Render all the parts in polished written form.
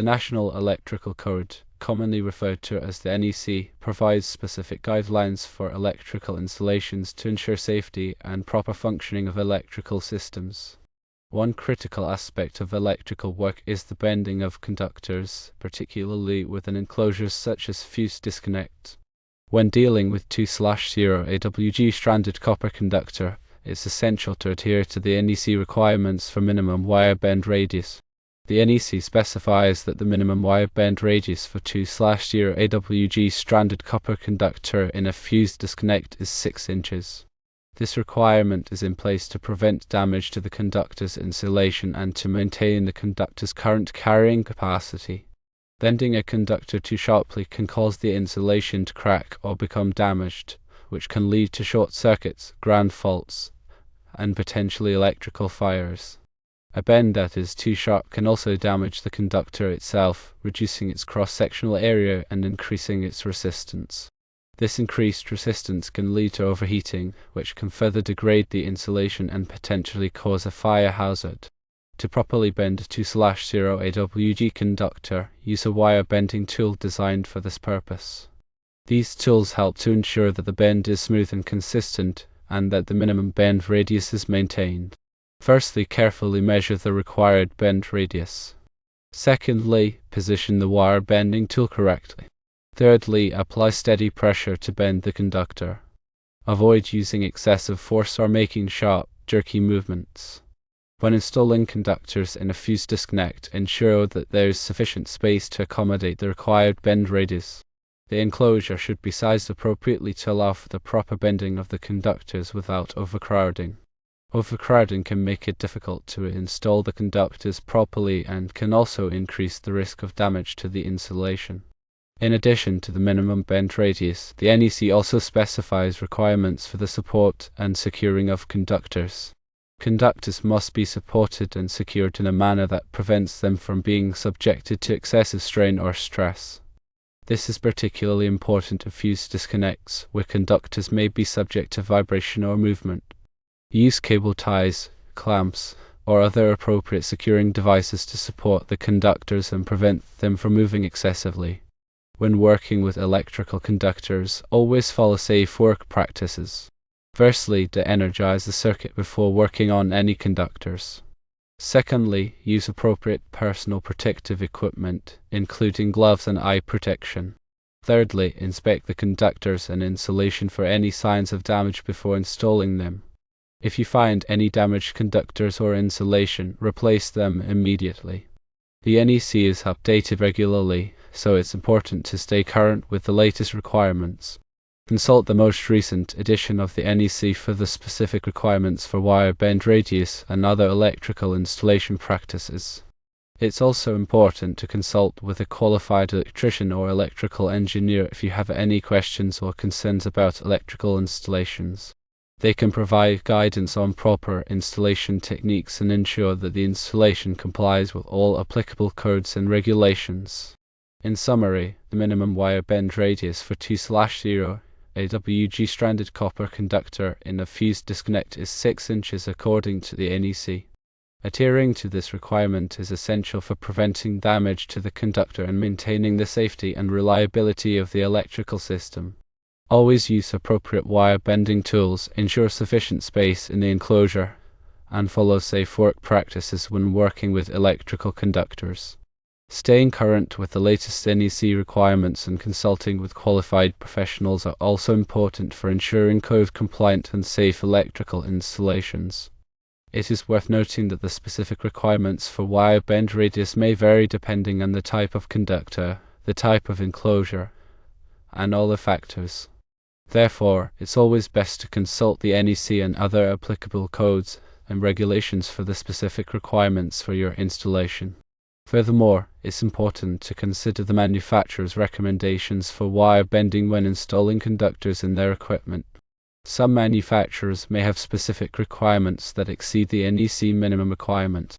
The National Electrical Code, commonly referred to as the NEC, provides specific guidelines for electrical installations to ensure safety and proper functioning of electrical systems. One critical aspect of electrical work is the bending of conductors, particularly within enclosures such as fuse disconnect. When dealing with 2/0 AWG stranded copper conductor, it's essential to adhere to the NEC requirements for minimum wire bend radius. The NEC specifies that the minimum wire bend radius for 2/0 AWG stranded copper conductor in a fuse disconnect is 6 inches. This requirement is in place to prevent damage to the conductor's insulation and to maintain the conductor's current carrying capacity. Bending a conductor too sharply can cause the insulation to crack or become damaged, which can lead to short circuits, ground faults, and potentially electrical fires. A bend that is too sharp can also damage the conductor itself, reducing its cross-sectional area and increasing its resistance. This increased resistance can lead to overheating, which can further degrade the insulation and potentially cause a fire hazard. To properly bend a 2/0 AWG conductor, use a wire bending tool designed for this purpose. These tools help to ensure that the bend is smooth and consistent, and that the minimum bend radius is maintained. Firstly, carefully measure the required bend radius. Secondly, position the wire bending tool correctly. Thirdly, apply steady pressure to bend the conductor. Avoid using excessive force or making sharp, jerky movements. When installing conductors in a fuse disconnect, ensure that there is sufficient space to accommodate the required bend radius. The enclosure should be sized appropriately to allow for the proper bending of the conductors without overcrowding. Overcrowding can make it difficult to install the conductors properly and can also increase the risk of damage to the insulation. In addition to the minimum bend radius, the NEC also specifies requirements for the support and securing of conductors. Conductors must be supported and secured in a manner that prevents them from being subjected to excessive strain or stress. This is particularly important in fuse disconnects, where conductors may be subject to vibration or movement. Use cable ties, clamps, or other appropriate securing devices to support the conductors and prevent them from moving excessively. When working with electrical conductors, always follow safe work practices. Firstly, de-energize the circuit before working on any conductors. Secondly, use appropriate personal protective equipment, including gloves and eye protection. Thirdly, inspect the conductors and insulation for any signs of damage before installing them. If you find any damaged conductors or insulation, replace them immediately. The NEC is updated regularly, so it's important to stay current with the latest requirements. Consult the most recent edition of the NEC for the specific requirements for wire bend radius and other electrical installation practices. It's also important to consult with a qualified electrician or electrical engineer if you have any questions or concerns about electrical installations. They can provide guidance on proper installation techniques and ensure that the installation complies with all applicable codes and regulations. In summary, the minimum wire bend radius for 2/0 AWG stranded copper conductor in a fuse disconnect is 6 inches according to the NEC. Adhering to this requirement is essential for preventing damage to the conductor and maintaining the safety and reliability of the electrical system. Always use appropriate wire bending tools, ensure sufficient space in the enclosure, and follow safe work practices when working with electrical conductors. Staying current with the latest NEC requirements and consulting with qualified professionals are also important for ensuring code-compliant and safe electrical installations. It is worth noting that the specific requirements for wire bend radius may vary depending on the type of conductor, the type of enclosure, and other factors. Therefore, it's always best to consult the NEC and other applicable codes and regulations for the specific requirements for your installation. Furthermore, it's important to consider the manufacturer's recommendations for wire bending when installing conductors in their equipment. Some manufacturers may have specific requirements that exceed the NEC minimum requirement.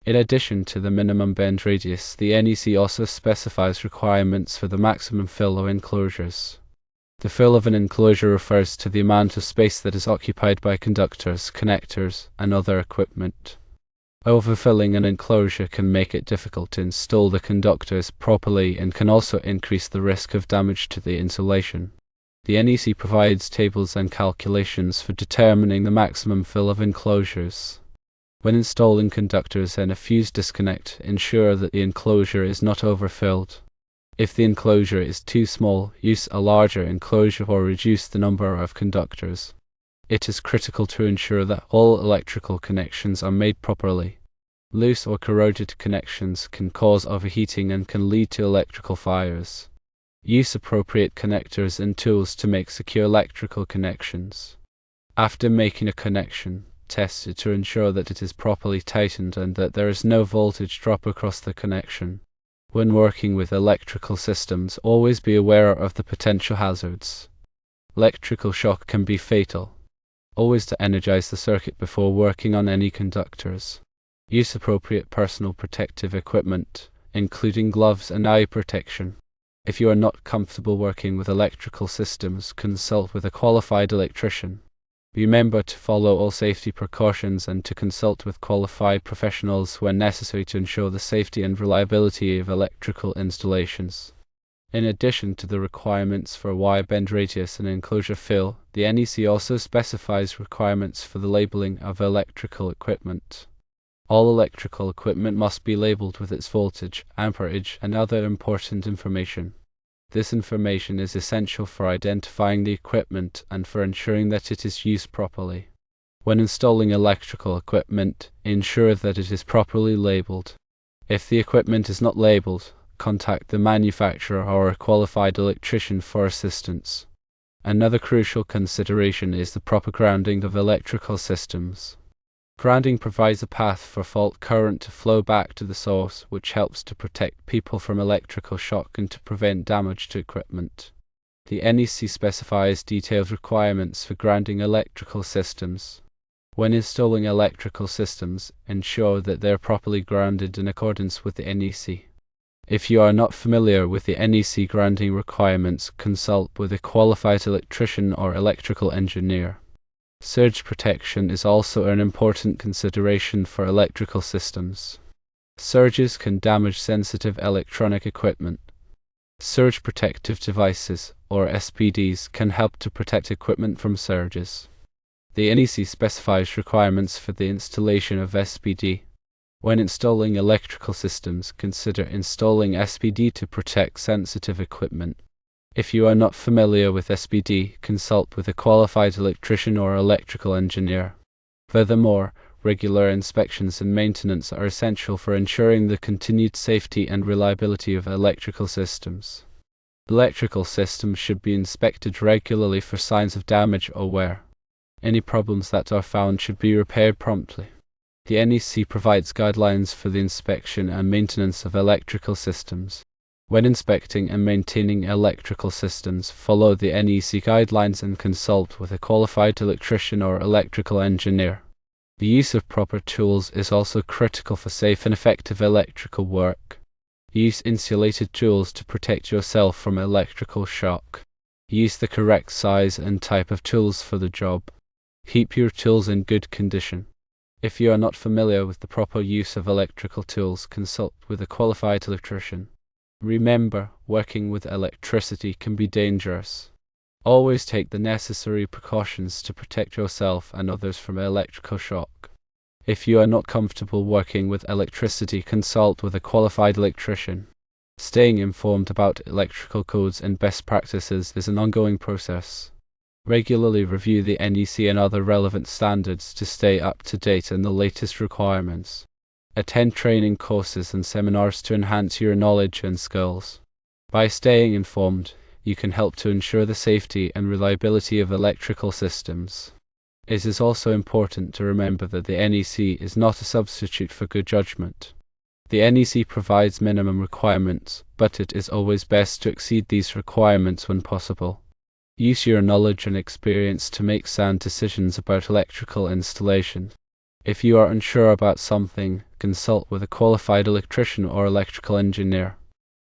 In addition to the minimum bend radius, the NEC also specifies requirements for the maximum fill of enclosures. The fill of an enclosure refers to the amount of space that is occupied by conductors, connectors, and other equipment. Overfilling an enclosure can make it difficult to install the conductors properly and can also increase the risk of damage to the insulation. The NEC provides tables and calculations for determining the maximum fill of enclosures. When installing conductors and a fuse disconnect, ensure that the enclosure is not overfilled. If the enclosure is too small, use a larger enclosure or reduce the number of conductors. It is critical to ensure that all electrical connections are made properly. Loose or corroded connections can cause overheating and can lead to electrical fires. Use appropriate connectors and tools to make secure electrical connections. After making a connection, test it to ensure that it is properly tightened and that there is no voltage drop across the connection. When working with electrical systems, always be aware of the potential hazards. Electrical shock can be fatal. Always to energize the circuit before working on any conductors. Use appropriate personal protective equipment, including gloves and eye protection. If you are not comfortable working with electrical systems, consult with a qualified electrician. Remember to follow all safety precautions and to consult with qualified professionals when necessary to ensure the safety and reliability of electrical installations. In addition to the requirements for wire bend radius and enclosure fill, the NEC also specifies requirements for the labeling of electrical equipment. All electrical equipment must be labeled with its voltage, amperage, and other important information. This information is essential for identifying the equipment and for ensuring that it is used properly. When installing electrical equipment, ensure that it is properly labeled. If the equipment is not labeled, contact the manufacturer or a qualified electrician for assistance. Another crucial consideration is the proper grounding of electrical systems. Grounding provides a path for fault current to flow back to the source, which helps to protect people from electrical shock and to prevent damage to equipment. The NEC specifies detailed requirements for grounding electrical systems. When installing electrical systems, ensure that they are properly grounded in accordance with the NEC. If you are not familiar with the NEC grounding requirements, consult with a qualified electrician or electrical engineer. Surge protection is also an important consideration for electrical systems. Surges can damage sensitive electronic equipment. Surge protective devices, or SPDs, can help to protect equipment from surges. The NEC specifies requirements for the installation of SPD. When installing electrical systems, consider installing SPD to protect sensitive equipment. If you are not familiar with SPD, consult with a qualified electrician or electrical engineer. Furthermore, regular inspections and maintenance are essential for ensuring the continued safety and reliability of electrical systems. Electrical systems should be inspected regularly for signs of damage or wear. Any problems that are found should be repaired promptly. The NEC provides guidelines for the inspection and maintenance of electrical systems. When inspecting and maintaining electrical systems, follow the NEC guidelines and consult with a qualified electrician or electrical engineer. The use of proper tools is also critical for safe and effective electrical work. Use insulated tools to protect yourself from electrical shock. Use the correct size and type of tools for the job. Keep your tools in good condition. If you are not familiar with the proper use of electrical tools, consult with a qualified electrician. Remember, working with electricity can be dangerous. Always take the necessary precautions to protect yourself and others from electrical shock. If you are not comfortable working with electricity, consult with a qualified electrician. Staying informed about electrical codes and best practices is an ongoing process. Regularly review the NEC and other relevant standards to stay up to date on the latest requirements. Attend training courses and seminars to enhance your knowledge and skills. By staying informed, you can help to ensure the safety and reliability of electrical systems. It is also important to remember that the NEC is not a substitute for good judgment. The NEC provides minimum requirements, but it is always best to exceed these requirements when possible. Use your knowledge and experience to make sound decisions about electrical installation. If you are unsure about something, consult with a qualified electrician or electrical engineer.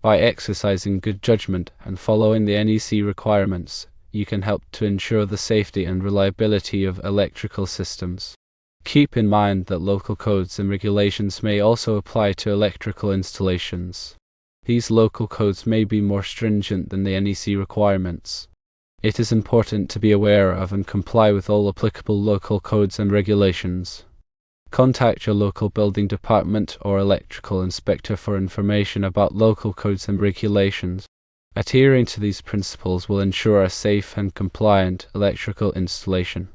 By exercising good judgment and following the NEC requirements, you can help to ensure the safety and reliability of electrical systems. Keep in mind that local codes and regulations may also apply to electrical installations. These local codes may be more stringent than the NEC requirements. It is important to be aware of and comply with all applicable local codes and regulations. Contact your local building department or electrical inspector for information about local codes and regulations. Adhering to these principles will ensure a safe and compliant electrical installation.